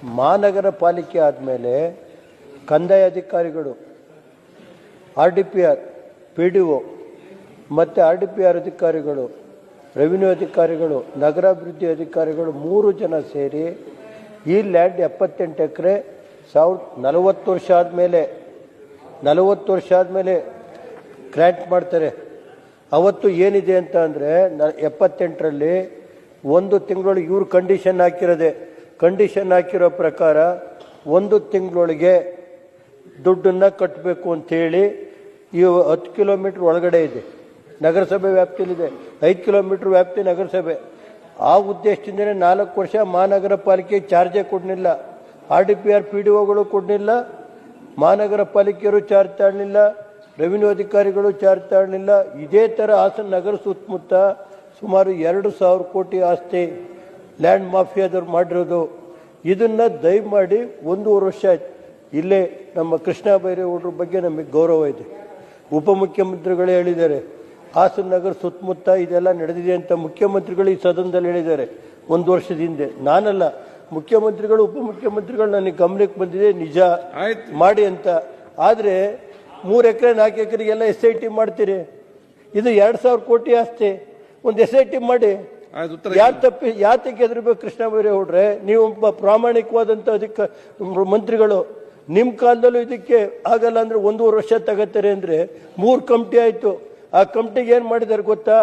ಮಹಾನಗರ ಪಾಲಿಕೆ ಆದಮೇಲೆ ಕಂದಾಯ ಅಧಿಕಾರಿಗಳು RDPR PDO ಮತ್ತು RDPR ಅಧಿಕಾರಿಗಳು ರೆವಿನ್ಯೂ ಅಧಿಕಾರಿಗಳು ನಗರಾಭಿವೃದ್ಧಿ ಅಧಿಕಾರಿಗಳು 3 ಜನ ಸೇರಿ ಈ ಲ್ಯಾಂಡ್ 78 ಎಕರೆ 40 ವರ್ಷ ಆದಮೇಲೆ ಗ್ರ್ಯಾಂಟ್ ಮಾಡ್ತಾರೆ. ಅವತ್ತು ಏನಿದೆ ಅಂತ ಅಂದರೆ 78ರಲ್ಲಿ 1 ತಿಂಗಳೊಳಗೆ ಇವರು ಕಂಡೀಷನ್ ಹಾಕಿರೋ ಪ್ರಕಾರ 1 ತಿಂಗಳೊಳಗೆ ದುಡ್ಡನ್ನು ಕಟ್ಟಬೇಕು ಅಂತೇಳಿ ಈ 10 ಕಿಲೋಮೀಟ್ರ್ ಒಳಗಡೆ ಇದೆ, ನಗರಸಭೆ ವ್ಯಾಪ್ತಿಯಲ್ಲಿದೆ, 5 ಕಿಲೋಮೀಟ್ರ್ ವ್ಯಾಪ್ತಿ ನಗರಸಭೆ. ಆ ಉದ್ದೇಶದಿಂದಲೇ 4 ವರ್ಷ ಮಹಾನಗರ ಪಾಲಿಕೆ ಚಾರ್ಜೇ ಕೊಡಲಿಲ್ಲ, RDPR PDOಗಳು ಕೊಡಲಿಲ್ಲ, ಮಹಾನಗರ ಪಾಲಿಕೆಯವರು ಚಾರ್ಜ್ ತಗೊಳ್ಳಿಲ್ಲ, ರೆವಿನ್ಯೂ ಅಧಿಕಾರಿಗಳು ಚಾರ್ಜ್ ತಗೊಳ್ಳಿಲ್ಲ. ಇದೇ ಥರ ಹಾಸನ ನಗರ ಸುತ್ತಮುತ್ತ ಸುಮಾರು 2,000 ಕೋಟಿ ಆಸ್ತಿ ಲ್ಯಾಂಡ್ ಮಾಫಿಯಾದವ್ರು ಮಾಡಿರೋದು. ಇದನ್ನು ದಯಮಾಡಿ 1.5 ವರ್ಷ ಆಯ್ತು. ಇಲ್ಲೇ ನಮ್ಮ ಕೃಷ್ಣ ಬೈರೇಗೌಡರ ಬಗ್ಗೆ ನಮಗೆ ಗೌರವ ಇದೆ. ಉಪಮುಖ್ಯಮಂತ್ರಿಗಳೇ ಹೇಳಿದ್ದಾರೆ, ಹಾಸನ ನಗರ ಸುತ್ತಮುತ್ತ ಇದೆಲ್ಲ ನಡೆದಿದೆ ಅಂತ ಮುಖ್ಯಮಂತ್ರಿಗಳು ಈ ಸದನದಲ್ಲಿ ಹೇಳಿದ್ದಾರೆ 1 ವರ್ಷದ ಹಿಂದೆ. ನಾನಲ್ಲ, ಮುಖ್ಯಮಂತ್ರಿಗಳು ಉಪಮುಖ್ಯಮಂತ್ರಿಗಳು ನನಗೆ ಗಮನಕ್ಕೆ ಬಂದಿದೆ, ನಿಜ ಮಾಡಿ ಅಂತ. ಆದರೆ 3 ಎಕರೆ 4 ಎಕರೆಗೆಲ್ಲ SIT ಮಾಡ್ತೀರಿ. ಇದು 2,000 ಕೋಟಿ ಆಸ್ತಿ, ಒಂದು SIT ಮಾಡಿ. ಯಾತಕ್ಕೆ ಹೆದರ್ಬೇಕು ಕೃಷ್ಣ ಬೈರೇಗೌಡ್ರೆ? ನೀವೊಬ್ಬ ಪ್ರಾಮಾಣಿಕವಾದಂಥ ಮಂತ್ರಿಗಳು, ನಿಮ್ಮ ಕಾಲದಲ್ಲೂ ಇದಕ್ಕೆ ಆಗಲ್ಲ ಅಂದರೆ 1.5 ವರ್ಷ ತಗೋತಾರೆ ಅಂದರೆ 3 ಕಮಿಟಿ ಆಯಿತು. ಆ ಕಮಿಟಿಗೆ ಏನು ಮಾಡಿದ್ದಾರೆ ಗೊತ್ತಾ?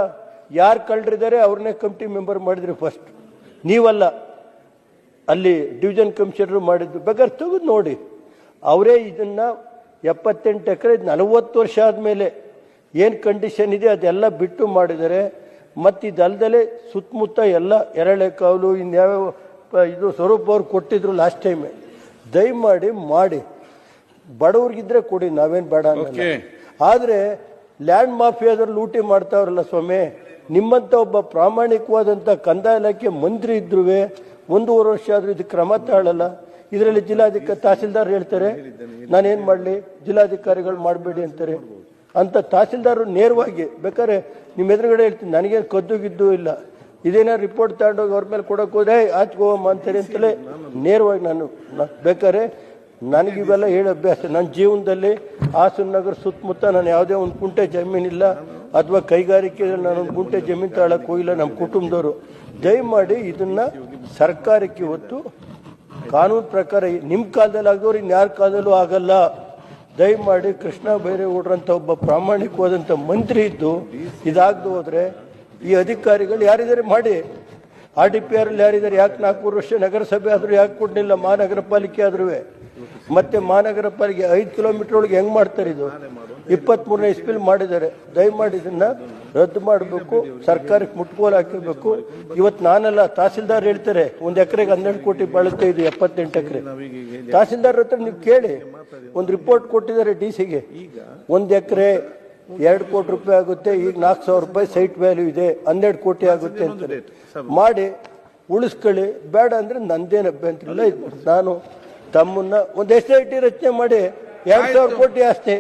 ಯಾರು ಕಳ್ಳರಿದ್ದಾರೆ ಅವ್ರನ್ನೇ ಕಮಿಟಿ ಮೆಂಬರ್ ಮಾಡಿದ್ರಿ ಫಸ್ಟ್, ನೀವಲ್ಲ. ಅಲ್ಲಿ ಡಿವಿಷನ್ ಕಮಿಷನರು ಮಾಡಿದ್ದು, ಬೇಕಾದ್ರೆ ತೆಗೆದು ನೋಡಿ. ಅವರೇ ಇದನ್ನು 78 ಎಕರೆ 40 ವರ್ಷ ಆದಮೇಲೆ ಏನು ಕಂಡೀಷನ್ ಇದೆ ಅದೆಲ್ಲ ಬಿಟ್ಟು ಮಾಡಿದ್ದಾರೆ. ಮತ್ತು ಇದಲ್ದಲೇ ಸುತ್ತಮುತ್ತ ಎಲ್ಲ ಎರಳೆಕಾವಲು ಇನ್ಯಾವ್ಯಾವ ಇದು ಸ್ವರೂಪ ಅವ್ರು ಕೊಟ್ಟಿದ್ರು ಲಾಸ್ಟ್ ಟೈಮೇ. ದಯಮಾಡಿ ಮಾಡಿ, ಬಡವ್ರಿಗಿದ್ರೆ ಕೊಡಿ, ನಾವೇನು ಬೇಡ ಅನ್ನಲ್ಲ. ಆದರೆ ಲ್ಯಾಂಡ್ ಮಾಫಿಯಾದವ್ರು ಲೂಟಿ ಮಾಡ್ತಾವ್ರಲ್ಲ ಸ್ವಾಮಿ, ನಿಮ್ಮಂಥ ಒಬ್ಬ ಪ್ರಾಮಾಣಿಕವಾದಂಥ ಕಂದಾಯ ಇಲಾಖೆ ಮಂತ್ರಿ ಇದ್ರೂ 1.5 ವರ್ಷ ಆದರೂ ಇದು ಕ್ರಮ ತಗೊಳ್ಳಲ್ಲ. ಇದರಲ್ಲಿ ತಹಸೀಲ್ದಾರ್ ಹೇಳ್ತಾರೆ ನಾನೇನು ಮಾಡಲಿ, ಜಿಲ್ಲಾಧಿಕಾರಿಗಳು ಮಾಡಬೇಡಿ ಅಂತಾರೆ. ಅಂತ ತಹಸೀಲ್ದಾರರು ನೇರವಾಗಿ ಬೇಕಾದ್ರೆ ನಿಮ್ಮ ಎದುರುಗಡೆ ಹೇಳ್ತೀನಿ, ನನಗೇನು ಕದ್ದು ಇಲ್ಲ, ಇದೇನೋ ರಿಪೋರ್ಟ್ ತಗೊಂಡೋಗಿ ಅವ್ರ ಮೇಲೆ ಕೊಡೋಕೆ ಹೋದ್ರೆ ಆಚ್ಕೋಮ್ಮ ಅಂತಾರೆ ಅಂತಲೇ ನೇರವಾಗಿ ನಾನು ಬೇಕಾದ್ರೆ ನನಗಿವೆಲ್ಲ ಹೇಳೋ ಅಭ್ಯಾಸ. ನನ್ನ ಜೀವನದಲ್ಲಿ ಹಾಸನ ನಗರ ಸುತ್ತಮುತ್ತ ನಾನು ಯಾವುದೇ ಒಂದು ಕುಂಟೆ ಜಮೀನಿಲ್ಲ, ಅಥವಾ ಕೈಗಾರಿಕೆಯಲ್ಲಿ ನಾನೊಂದು ಕುಂಟೆ ಜಮೀನು ತಗೊಳ್ಳೋಕೆ ಹೋಗಿಲ್ಲ ನಮ್ಮ ಕುಟುಂಬದವರು. ದಯಮಾಡಿ ಇದನ್ನು ಸರ್ಕಾರಕ್ಕೆ ಇವತ್ತು ಕಾನೂನು ಪ್ರಕಾರ ನಿಮ್ಮ ಕಾಲದಲ್ಲಿ ಆಗಿದವ್ರು ಇನ್ಯಾರ ಕಾಲದಲ್ಲೂ ಆಗಲ್ಲ. ದಯಮಾಡಿ ಕೃಷ್ಣ ಬೈರೇಗೌಡರಂಥ ಒಬ್ಬ ಪ್ರಾಮಾಣಿಕವಾದಂಥ ಮಂತ್ರಿ ಇದ್ದು ಇದಾಗದು ಹೋದರೆ ಈ ಅಧಿಕಾರಿಗಳು ಯಾರಿದ್ದಾರೆ ಮಾಡಿ. RDPR ಅಲ್ಲಿ ಯಾರಿದ್ದಾರೆ? ಯಾಕೆ 4 ವರ್ಷ ನಗರಸಭೆ ಆದರೂ ಯಾಕೆ ಕೊಡಲಿಲ್ಲ? ಮಹಾನಗರ ಪಾಲಿಕೆ ಆದ್ರೂ ಮತ್ತೆ ಮಹಾನಗರ ಪಾಲಿಕೆ 5 ಕಿಲೋಮೀಟರ್ ಒಳಗೆ ಹೆಂಗೆ ಮಾಡ್ತಾರೆ? ಇದು 23ನೇ ಇಸ್ವಿಲಿ ಮಾಡಿದ್ದಾರೆ. ದಯಮಾಡಿ ಇದನ್ನು ರದ್ದು ಮಾಡಬೇಕು, ಸರ್ಕಾರಕ್ಕೆ ಮುಟ್ಕೋಲು ಹಾಕಬೇಕು. ಇವತ್ತು ನಾನಲ್ಲ, ತಹಸೀಲ್ದಾರ್ ಹೇಳ್ತಾರೆ 1 ಎಕರೆಗೆ 12 ಕೋಟಿ ಬಾಳುತ್ತೆ, ಇದು 78 ಎಕರೆ. ತಹಸೀಲ್ದಾರ್ ಹತ್ರ ನೀವು ಕೇಳಿ, ಒಂದು ರಿಪೋರ್ಟ್ ಕೊಟ್ಟಿದ್ದಾರೆ DC-ಗೆ, 1 ಎಕರೆ 2 ಕೋಟಿ ರೂಪಾಯಿ ಆಗುತ್ತೆ, ಈಗ 4,000 ರೂಪಾಯಿ ಸೈಟ್ ವ್ಯಾಲ್ಯೂ ಇದೆ, 12 ಕೋಟಿ ಆಗುತ್ತೆ ಅಂತಾರೆ. ಮಾಡಿ ಉಳಿಸ್ಕೊಳ್ಳಿ, ಬೇಡ ಅಂದರೆ ನಂದೇನು ಅಭ್ಯಂತರ ಇಲ್ಲ. ನಾನು ತಮ್ಮನ್ನ ಒಂದು SIT ರಚನೆ ಮಾಡಿ 2,000 ಕೋಟಿ ಆಸ್ತಿ